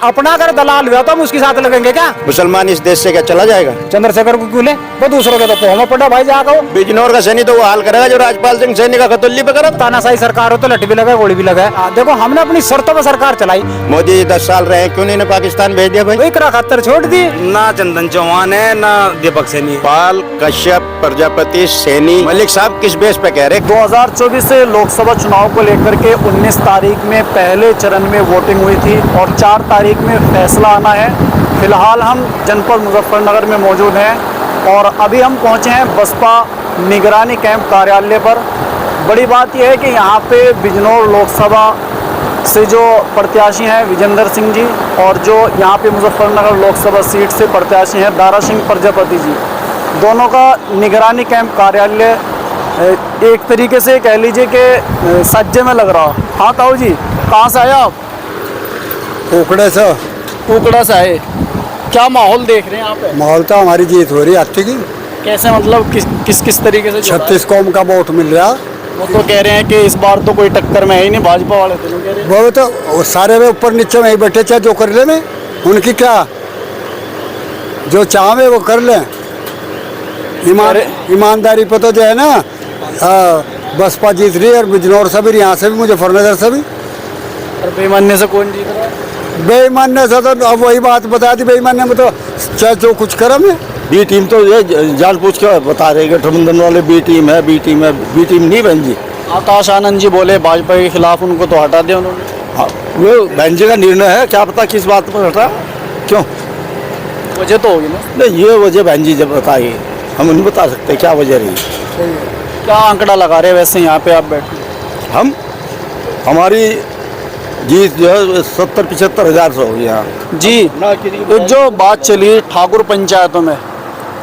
अपना अगर दलाल हुआ तो हम उसके साथ लगेंगे क्या? मुसलमान इस देश से क्या चला जाएगा? चंद्रशेखर को क्यों ले? वो दूसरों के तो पोह पड़ा भाई जाकर। बिजनौर का सैनी तो वो हाल करेगा जो राजपाल सिंह सैनी का कतौली पे करा था। तानाशाही सरकार हो तो लठ भी लगा, गोली भी लगा। देखो हमने अपनी शर्तों पर सरकार चलाई। मोदी 10 साल रहे, क्यों नहीं पाकिस्तान भेज दिया भाई? वही करा खातर छोड़ दी। ना चंदन चौहान है ना दीपक सैनी। पाल, कश्यप, प्रजापति, सैनी, मलिक साहब किस बेस पे कह रहे? 2024 से लोकसभा चुनाव को लेकर के 19 तारीख में पहले चरण में वोटिंग हुई थी और 4 तारीख में फैसला आना है। फिलहाल हम जनपद मुजफ्फरनगर में मौजूद हैं और अभी हम पहुंचे हैं बसपा निगरानी कैंप कार्यालय पर। बड़ी बात यह है कि यहाँ पे बिजनौर लोकसभा से जो प्रत्याशी हैं विजेंद्र सिंह जी और जो यहाँ पे मुजफ्फरनगर लोकसभा सीट से प्रत्याशी हैं दारा सिंह प्रजापति जी, दोनों का निगरानी कैंप कार्यालय एक तरीके से कह लीजिए कि सज्जे में लग रहा। हाँ ताऊ जी, कहाँ से आए आप? उकड़े से। कुकड़ा से आए। क्या माहौल देख रहे हैं यहाँ पे? माहौल तो हमारी जीत हो रही है अच्छी की। कैसे मतलब किस तरीके से? 36 कौम का वोट मिल रहा। वो तो कह रहे हैं कि इस बार तो कोई टक्कर में है ही नहीं, भाजपा वाले तो कह रहे हैं। वो तो सारे में ऊपर नीचे में ही बैठे, चाहे जो कर ले में उनकी क्या, जो चाहे वो कर ले। ईमानदारी पे तो जो है ना बसपा जीत रही है और बिजनौर से भी, यहाँ से भी, मुजफ्फरनगर से भी। और बेईमानी से कौन जीत रहा है? बेईमानी से तो अब वही बात बता दी, बेईमानी में तो चाहे जो कुछ करम है। बी टीम तो ये जान पूछ के बता रहे गठबंधन वाले बी टीम है, बी टीम है, बी टीम नहीं बहन जी। आकाश आनंद जी बोले भाजपा के खिलाफ, उनको तो हटा दिया उन्होंने। हाँ, वो बहन जी का निर्णय है, क्या पता किस बात पर हटा, क्यों? वजह तो होगी ना। नहीं, ये वजह बहन जी जब बताइए, हम नहीं बता सकते क्या वजह रही। क्या आंकड़ा लगा रहे वैसे यहाँ पे आप बैठे? हम हमारी जीत जो है 70-75 हज़ार से होगी यहाँ जी। एक जो बात चली ठाकुर पंचायतों में,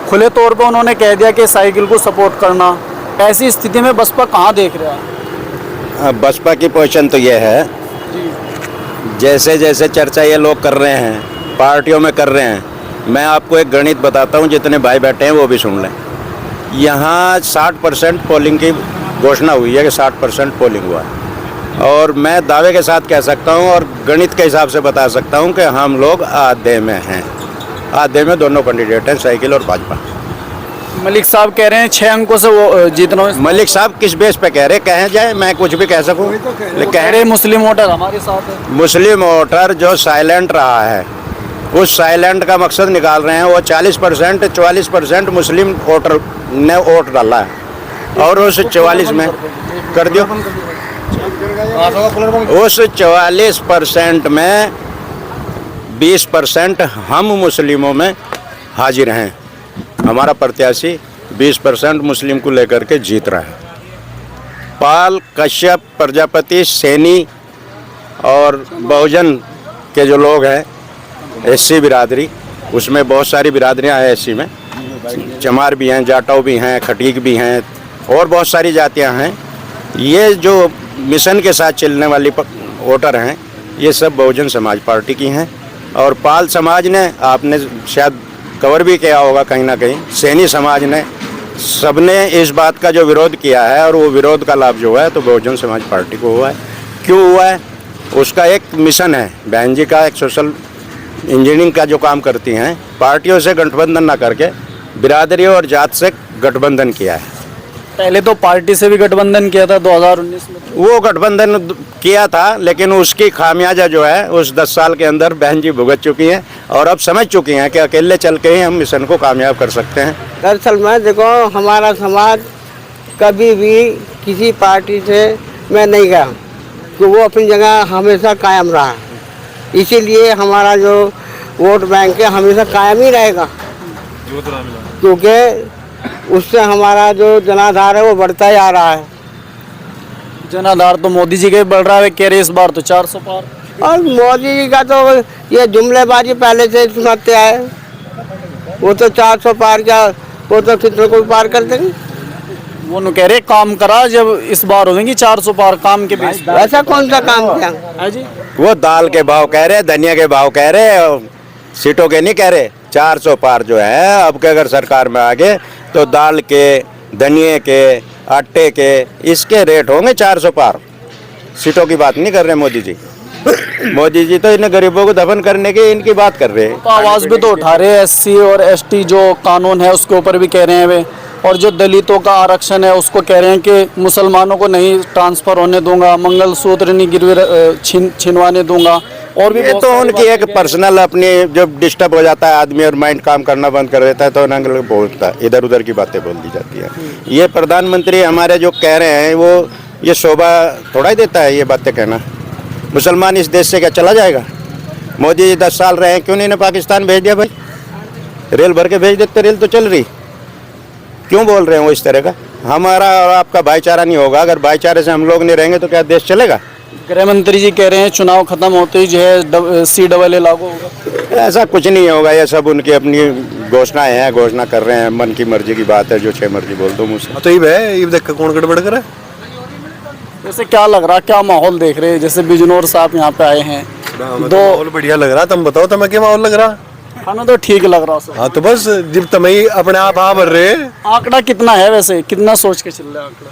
खुले तौर पे उन्होंने कह दिया कि साइकिल को सपोर्ट करना, ऐसी स्थिति में बसपा कहाँ देख रहा है? बसपा की पोजीशन तो ये है, जैसे जैसे चर्चा ये लोग कर रहे हैं, पार्टियों में कर रहे हैं, मैं आपको एक गणित बताता हूँ, जितने भाई बैठे हैं वो भी सुन लें। यहाँ 60% पोलिंग की घोषणा हुई है कि 60% पोलिंग हुआ है, और मैं दावे के साथ कह सकता हूँ और गणित के हिसाब से बता सकता हूँ कि हम लोग आधे में हैं। आधे में दोनों कैंडिडेट हैं, साइकिल और भाजपा। मलिक साहब कह रहे हैं 6 अंकों से वो जीतना। मलिक साहब किस बेस पे कह रहे? कहे जाए, मैं कुछ भी कह सकूँ। कह रहे मुस्लिम वोटर हमारे साथ है। मुस्लिम वोटर जो साइलेंट रहा है, उस साइलेंट का मकसद निकाल रहे हैं। वो 40% 44% मुस्लिम वोटर ने वोट डाला है और उस 44 में कर दियो, उस 44% में 20% हम मुस्लिमों में हाजिर हैं। हमारा प्रत्याशी 20% मुस्लिम को लेकर के जीत रहा है। पाल, कश्यप, प्रजापति, सैनी और बहुजन के जो लोग हैं, एससी बिरादरी, उसमें बहुत सारी बिरादरियां हैं एससी में, चमार भी हैं, जाटव भी हैं, खटीक भी हैं और बहुत सारी जातियां हैं। ये जो मिशन के साथ चलने वाली वोटर हैं, ये सब बहुजन समाज पार्टी की हैं। और पाल समाज ने, आपने शायद कवर भी किया होगा कहीं ना कहीं, सैनी समाज ने, सबने इस बात का जो विरोध किया है और वो विरोध का लाभ जो है तो बहुजन समाज पार्टी को हुआ है। क्यों हुआ है? उसका एक मिशन है, बहन जी का एक सोशल इंजीनियरिंग का जो काम करती हैं, पार्टियों से गठबंधन ना करके बिरादरी और जात से गठबंधन किया है। पहले तो पार्टी से भी गठबंधन किया था 2019 में। वो गठबंधन किया था, लेकिन उसकी खामियाजा जो है उस 10 साल के अंदर बहन जी भुगत चुकी हैं और अब समझ चुकी हैं कि अकेले चल के ही हम मिशन को कामयाब कर सकते हैं। दरअसल में देखो, हमारा समाज कभी भी किसी पार्टी से मैं नहीं गया, तो वो अपनी जगह हमेशा कायम रहा। इसीलिए हमारा जो वोट बैंक है हमेशा कायम ही रहेगा, क्योंकि उससे हमारा जो जनाधार है वो बढ़ता ही आ रहा है। जनाधार तो मोदी जी के बढ़ रहा है, कह रहे इस बार तो 400 पार। और मोदी जी का तो ये जुमलेबाजी पहले से सुनाते आए, वो तो 400 पार क्या, वो तो कितने को पार कर देंगे। वो कह रहे काम करा, जब इस बार होंगी 400 पार काम के बेस पे। ऐसा कौन सा काम किया है जी? वो दाल के भाव कह रहे, धनिया के भाव कह रहे, सीटों के नहीं कह रहे। 400 पार जो है अब के अगर सरकार में आ गए तो दाल के, धनिए के, आटे के, इसके रेट होंगे 400 पार। सीटों की बात नहीं कर रहे मोदी जी। मोदी जी तो इन गरीबों को दफन करने की इनकी बात कर रहे हैं। तो आवाज भी तो उठा रहे हैं, SC और ST जो कानून है उसके ऊपर भी कह रहे हैं वे, और जो दलितों का आरक्षण है उसको कह रहे हैं कि मुसलमानों को नहीं ट्रांसफर होने दूंगा, मंगलसूत्र नहीं गिरवे छिनवाने दूंगा। और भी ये बहुत तो सारी उनकी एक पर्सनल अपनी, जब डिस्टर्ब हो जाता है आदमी और माइंड काम करना बंद कर देता है तो नंगल बोलता है, इधर उधर की बातें बोल दी जाती है। ये प्रधानमंत्री हमारे जो कह रहे हैं वो ये शोभा थोड़ा ही देता है ये बातें कहना। मुसलमान इस देश से क्या चला जाएगा? मोदी जी 10 साल रहे हैं, क्यों नहीं इन्हें पाकिस्तान भेज दिया भाई? रेल भर के भेज देते, रेल तो चल रही। क्यों बोल रहे हैं वो इस तरह का? हमारा और आपका भाईचारा नहीं होगा, अगर भाईचारे से हम लोग नहीं रहेंगे तो क्या देश चलेगा? गृह मंत्री जी कह रहे हैं चुनाव खत्म होते ही जो है CAA लागू होगा। ऐसा कुछ नहीं होगा, ये सब उनकी अपनी घोषणाएं हैं, घोषणा कर रहे हैं, मन की मर्जी की बात है, जो छह मर्जी बोल दो मुझसे। तो ये देख कौन गड़बड़ करे। जैसे क्या लग रहा, क्या माहौल देख रहे हैं? जैसे बिजनौर साहब यहाँ पे आए हैं, दो माहौल बढ़िया लग रहा। तुम बताओ तुम्हें क्या माहौल लग रहा? हमें तो ठीक लग रहा सर। हाँ तो बस जब तुम्हें अपने आप भर रहे। आंकड़ा कितना है वैसे, कितना सोच के चल रहे हैं आंकड़ा?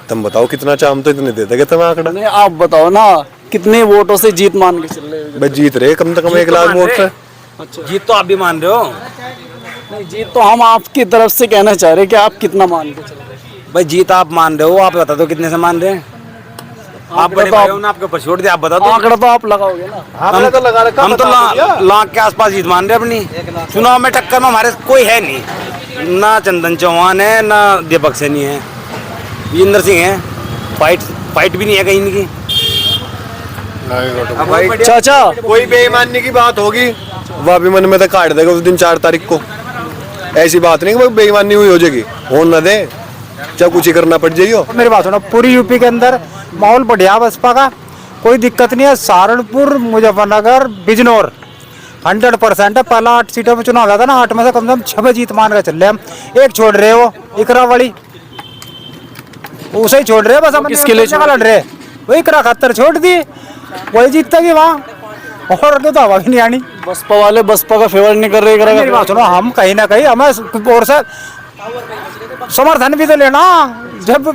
तुम बताओ कितना चाम तो इतने देते कि तुम्हें आंकड़ा। नहीं आप बताओ ना, कितने वोटों से जीत मान के चल रहे हैं? बस जीत रहे कम से कम 1 लाख वोट से। अच्छा, जीत तो आप भी मान रहे हो नहीं जीत तो हम आपकी तरफ से कहना चाह रहे हैं कि आप कितना मान के चल रहे हैं? भाई, जीत आप मान रहे हो, आप बता दो कितने से मान रहे हैं? आप बड़े भाई हो ना, आपके ऊपर छोड़ दिया, आप बता दो। आंकड़ा तो आप लगाओगे ना। हम तो लाख के आसपास जीत मान रहे हैं अपनी। चुनाव में टक्कर में हमारे कोई है नहीं, ना चंदन चौहान है ना दीपक सैनी है, विजेंद्र सिंह है। फाइट भी नहीं है कहीं इनकी। चाचा कोई बेईमानी की बात होगी वह भी मन में तो काट देगा उस दिन 4 तारीख को। ऐसी बात नहीं कि बेईमानी हुई हो जाएगी, हो न दे, चाहे कुछ ही करना पड़ जाइयो। मेरी बात सुनो, पूरी यूपी के अंदर माहौल बढ़िया, बसपा का कोई दिक्कत नहीं है। सहारनपुर, मुजफ्फरनगर, बिजनौर 100% है। पहला 8 सीटों में चुनाव हुआ था ना, 8 में से कम से कम 6 जीत मान कर चल रहे हम। एक छोड़ रहे हो इकरा वाली, उसे ही छोड़ रहे बस। हम किसके लिए लड़ रहे? वही इकरा खत्तर छोड़ दी, वही जीतता कि वहाँ, और तो हवा भी नहीं आनी। बसपा वाले बसपा का फेवर नहीं कर रहे। मेरी बात सुनो, हम कहीं ना कहीं हमें और से समर्थन भी तो लेना। जब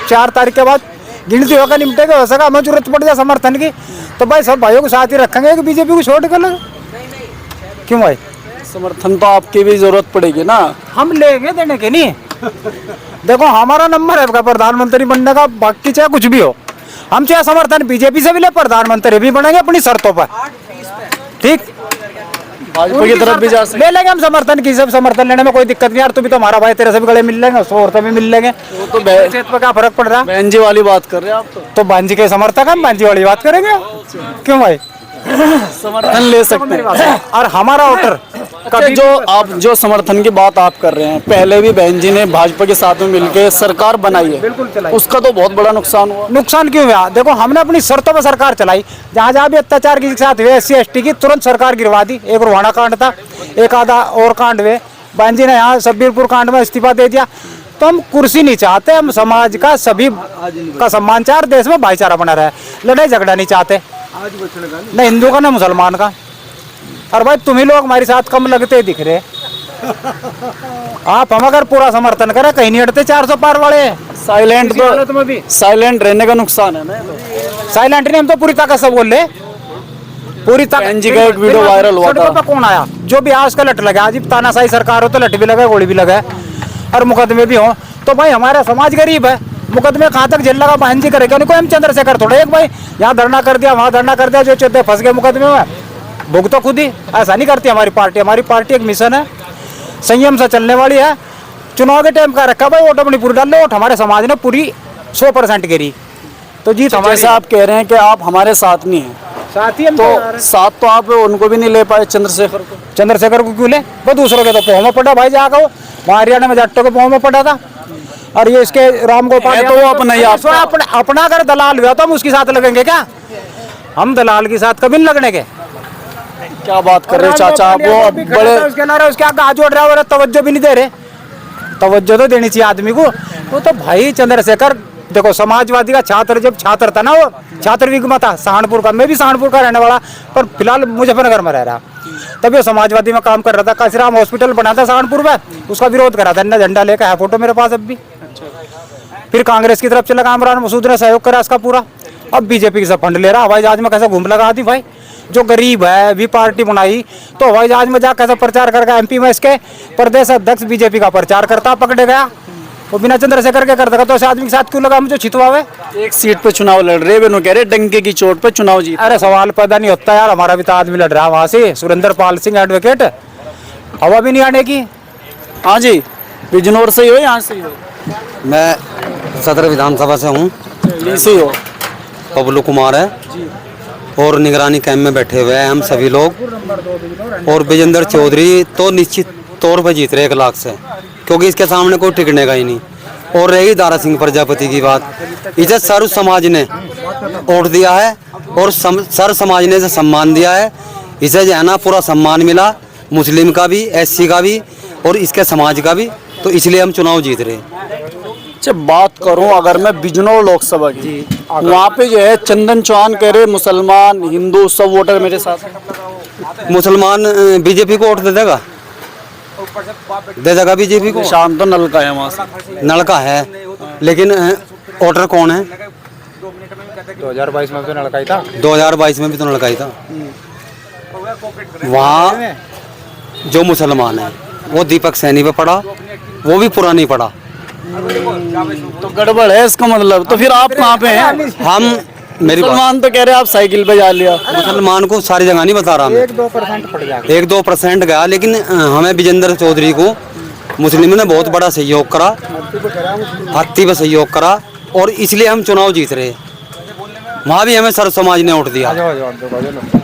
4 तारीख के बाद गिनती होकर निपटेगा, हो सका हमें जरूरत पड़ जाए समर्थन की तो भाई सब भाइयों को साथ ही रखेंगे कि बीजेपी को छोड़ कर लगे। क्यों भाई? समर्थन तो आपकी भी जरूरत पड़ेगी ना। हम लेंगे, देने के नहीं। देखो हमारा नंबर है प्रधानमंत्री बनने का, बाकी चाहे कुछ भी हो, हम चाहे समर्थन बीजेपी से भी ले, प्रधानमंत्री भी बनेंगे अपनी शर्तों पर। ठीक, भाजपा की तरफ भी जा सकते ले लेंगे हम समर्थन की, सब समर्थन लेने में कोई दिक्कत नहीं यार। तू भी तो हमारा भाई, तेरे से भी गले मिल लेंगे, उसको और से भी मिल लेंगे। तो क्षेत्र पर क्या फर्क पड़ रहा है? बहन जी वाली बात कर रहे हैं आप तो बांझी के समर्थक हम बांझी वाली बात करेंगे। क्यों भाई? समर्थन ले सकते हैं। और हमारा वोटर कभी जो आप जो समर्थन की बात आप कर रहे हैं, पहले भी बहन जी ने भाजपा के साथ में मिलकर सरकार बनाई है, बिल्कुल चलाई। उसका तो बहुत बड़ा नुकसान हुआ। नुकसान क्यों हुआ? देखो हमने अपनी शर्तों पर सरकार चलाई। जहाँ जहाँ भी अत्याचार के साथ हुए SC ST की, तुरंत सरकार गिरवा दी। एक रोहाना कांड था, एक आधा और कांड हुए। बहन जी ने यहाँ सब्बीरपुर कांड में इस्तीफा दे दिया। तो हम कुर्सी नहीं चाहते, हम समाज का सभी का सम्मान चाह, देश में भाईचारा बना रहे, लड़ाई झगड़ा नहीं चाहते, न हिंदू का न मुसलमान का। और भाई तुम ही लोग हमारे साथ कम लगते दिख रहे। आप हम अगर पूरा समर्थन करें, कहीं नहीं हटते 400 पार वाले। साइलेंट तो साइलेंट रहने का नुकसान है ना। साइलेंट नहीं, हम तो पूरी ताकत से बोल रहे, पूरी ताकत। बहन जी का एक वीडियो वायरल हुआ था। कौन आया? जो भी आज का लट लगा, आज तानाशाही सरकार हो तो लट भी लगा, गोली भी लगा और मुकदमे भी हो। तो भाई हमारा समाज गरीब है, मुकदमे कहाँ तक जेल लगा बहन जी करेगा? उनको हम चंद्रशेखर थोड़े एक भाई यहाँ धरना कर दिया, वहाँ धरना कर दिया, जो चौथे फंस गए मुकदमे में भुग तो खुद ही। ऐसा नहीं करती हमारी पार्टी। हमारी पार्टी एक मिशन है, संयम से चलने वाली है। चुनाव के टाइम का रखा भाई, वोट अपनी पूरी डाल लो। वोट हमारे समाज ने पूरी 100% गिरी तो जीत हमारी। जैसा आप कह रहे हैं कि आप हमारे साथ नहीं हैं, साथ ही हम तो साथ तो आप उनको भी नहीं ले पाए, चंद्रशेखर को क्यों ले? वो दूसरों के तो पाँव में पड़ा भाई, जाकर वो हरियाणा में जाटों के पाँव में पड़ा था। और ये इसके राम गोपाल तो वो अपना ही अपना अगर दलाल हुआ तो हम उसके साथ लगेंगे क्या? हम दलाल के साथ कभी नहीं लगने के। क्या बात कर रहे हैं चाचा आप? वो बड़े उसके आगे हाथ जोड़ रहा है, तवज्जो भी नहीं दे रहे। तवज्जो तो देनी चाहिए आदमी को। वो तो भाई चंद्रशेखर देखो, समाजवादी का छात्र, जब छात्र था ना, वो छात्र विगमा था सहारनपुर का। मैं भी सहारनपुर का रहने वाला, पर फिलहाल मुजफ्फरनगर में रह रहा। तभी वो समाजवादी में काम कर रहा था। काशीराम हॉस्पिटल बना था सहारनपुर में, उसका विरोध करा था। इन्हें झंडा लेकर है, फोटो मेरे पास अब भी। फिर कांग्रेस की तरफ चला, कामरान मसूद ने सहयोग करा इसका पूरा। अब बीजेपी की सब फंड ले रहा, हवाई जहाज में कैसे घूम लगा दी भाई। जो गरीब है भी पार्टी बनाई तो हवाई जहाज में जा कैसे प्रचार करके एमपी में इसके प्रदेश अध्यक्ष बीजेपी का प्रचार करता पकड़े गया, वो बिना चंद्रशेखर के कर देगा तो उस आदमी के साथ क्यों लगा मुझे छितवावे। एक सीट पे चुनाव लड़ रहे हैं, कह रहे डंके की चोट पे चुनाव जीत। अरे सवाल पैदा नहीं होता यार, हमारा भी तो आदमी लड़ रहा है वहाँ से, सुरेंद्र पाल सिंह एडवोकेट, हवा भी नहीं आने की। हाँ जी, बिजनौर से ही हो, यहाँ से ही हो? मैं सदर विधानसभा से हूँ, यहीं से ही हो? बबलू कुमार है और निगरानी कैंप में बैठे हुए हैं हम सभी लोग। और विजेंद्र चौधरी तो निश्चित तौर पर जीत रहे 1 लाख से, क्योंकि इसके सामने कोई टिकने का ही नहीं। और रही दारा सिंह प्रजापति की बात, इसे सर्व समाज ने वोट दिया है और सर्व समाज ने इसे सम्मान दिया है। इसे जो है ना पूरा सम्मान मिला, मुस्लिम का भी, SC का भी और इसके समाज का भी, तो इसलिए हम चुनाव जीत रहे हैं। अच्छा, बात करूं अगर मैं बिजनौर लोकसभा की, वहाँ पे जो है चंदन चौहान कह रहे मुसलमान हिंदू सब वोटर मेरे साथ हैं। मुसलमान बीजेपी को वोट दे देगा बीजेपी को। निशान तो नल का है वहाँ से, नलका है, लेकिन वोटर कौन है? 2022 में तो लड़का ही था, 2022 में भी तो लड़का ही था। वहाँ जो मुसलमान है वो दीपक सैनी पे पड़ा, वो भी पूरा नहीं पड़ा। तो गड़बड़ है इसका मतलब। तो फिर आप कहाँ पे हैं? हम मेरी मुसलमान तो कह रहे आप साइकिल पे जा लिया। मुसलमान को सारी जगह नहीं बता रहा मैं, 1-2% पड़ गया, 1-2% गया, लेकिन हमें विजेंद्र चौधरी को मुस्लिम ने बहुत बड़ा सहयोग करा, हत्ती पे सहयोग करा और इसलिए हम चुनाव जीत रहे। वहाँ भी हमें सर्व समाज ने वोट दिया।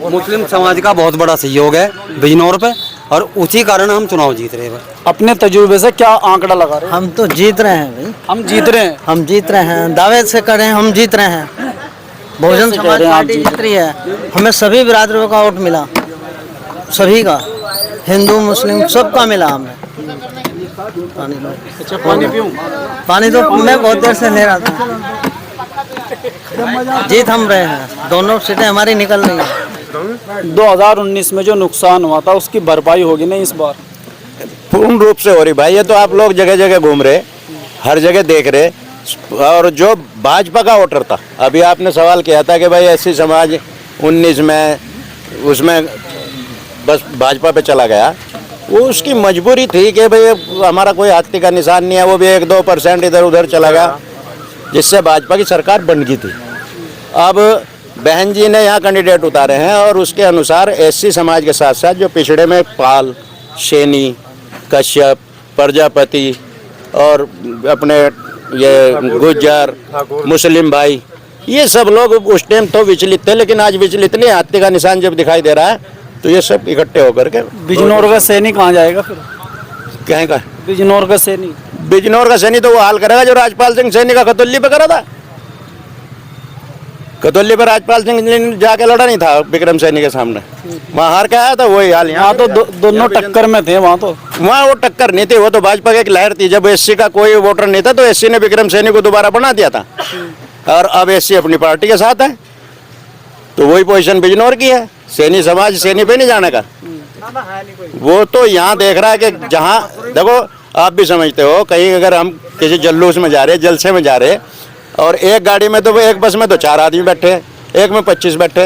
मुस्लिम समाज का बहुत बड़ा सहयोग है बिजनौर पे और उसी कारण हम चुनाव जीत रहे हैं। अपने तजुर्बे से क्या आंकड़ा लगा रहे हैं? हम तो जीत रहे हैं भाई, हम जीत रहे हैं। हम जीत रहे हैं, दावे से करें हम जीत रहे हैं। बहुजन समाज पार्टी जीत रही है, हमें सभी बिरादरों का वोट मिला, सभी का, हिंदू मुस्लिम सबका मिला हमें। अच्छा, पानी पीऊं? पानी तो मैं बहुत देर से ले रहा था। जीत हम रहे हैं, दोनों सीटें हमारी निकल रही हैं। 2019 में जो नुकसान हुआ था उसकी भरपाई होगी नहीं इस बार? पूर्ण रूप से हो रही भाई। ये तो आप लोग जगह जगह घूम रहे, हर जगह देख रहे। और जो भाजपा का वोटर था, अभी आपने सवाल किया था कि भाई SC समाज 19 में उसमें बस भाजपा पे चला गया, वो उसकी मजबूरी थी कि भाई हमारा कोई हत्ती का निशान नहीं है, वो भी 1-2% इधर उधर चला गया, जिससे भाजपा की सरकार बन गई थी। अब बहन जी ने यहाँ कैंडिडेट उतारे हैं और उसके अनुसार SC समाज के साथ साथ जो पिछड़े में पाल, सैनी, कश्यप, प्रजापति और अपने ये गुज्जर, मुस्लिम भाई, ये सब लोग उस टाइम तो विचलित थे, लेकिन आज विचलित नहीं। हत्ती का निशान जब दिखाई दे रहा है तो ये सब इकट्ठे होकर के। बिजनौर का सैनी कहाँ जाएगा फिर? कहें का बिजनौर का सैनी? बिजनौर का सैनी तो वो हाल करेगा जो राजपाल सिंह सैनी का कतौली पे करा था। कतौली पे राजपाल सिंह जाके लड़ा नहीं था विक्रम सैनी के सामने, वहाँ हार के आया था, वही हाल यहाँ तो दोनों टक्कर में थे वहाँ तो। वहाँ वो टक्कर नहीं थी, वो तो भाजपा की एक लहर थी। जब SC का कोई वोटर नहीं था तो SC ने विक्रम सैनी को दोबारा बना दिया था, और अब SC अपनी पार्टी के साथ है, तो वही पोजीशन बिजनौर की है। सैनी समाज सैनी पे नहीं जाने का, वो तो यहाँ देख रहा है कि जहाँ देखो, आप भी समझते हो, कहीं अगर हम किसी जल्लूस में जा रहे, जलसे में जा रहे, और एक गाड़ी में तो एक बस में तो 4 आदमी बैठे, एक में 25 बैठे,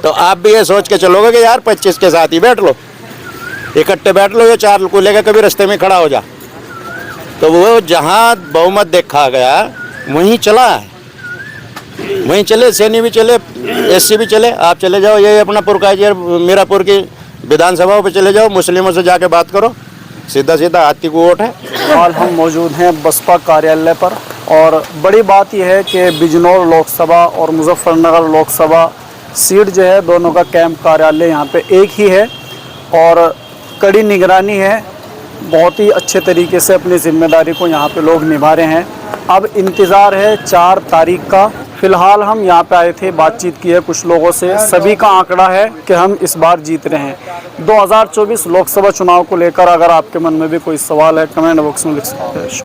तो आप भी ये सोच के चलोगे कि यार 25 के साथ ही बैठ लो, इकट्ठे बैठ लो, ये 4 को लेकर कभी रास्ते में खड़ा हो जा। तो वो जहाँ बहुमत देखा गया वहीं चला है, वहीं चले। सैनी भी चले, SC भी चले। आप चले जाओ ये अपना पुरकाजियर मीरापुर की विधानसभाओं पे चले जाओ, मुस्लिमों से जाके बात करो, सीधा सीधा हाथी को वोट है। हाल हम मौजूद हैं बसपा कार्यालय पर, और बड़ी बात यह है कि बिजनौर लोकसभा और मुजफ्फरनगर लोकसभा सीट जो है, दोनों का कैंप कार्यालय यहाँ पे एक ही है और कड़ी निगरानी है। बहुत ही अच्छे तरीके से अपनी जिम्मेदारी को यहाँ पे लोग निभा रहे हैं। अब इंतज़ार है 4 तारीख का। फ़िलहाल हम यहाँ पे आए थे, बातचीत की है कुछ लोगों से, सभी का आंकड़ा है कि हम इस बार जीत रहे हैं। 2024 लोकसभा चुनाव को लेकर अगर आपके मन में भी कोई सवाल है, कमेंट बॉक्स में लिख सकते हैं।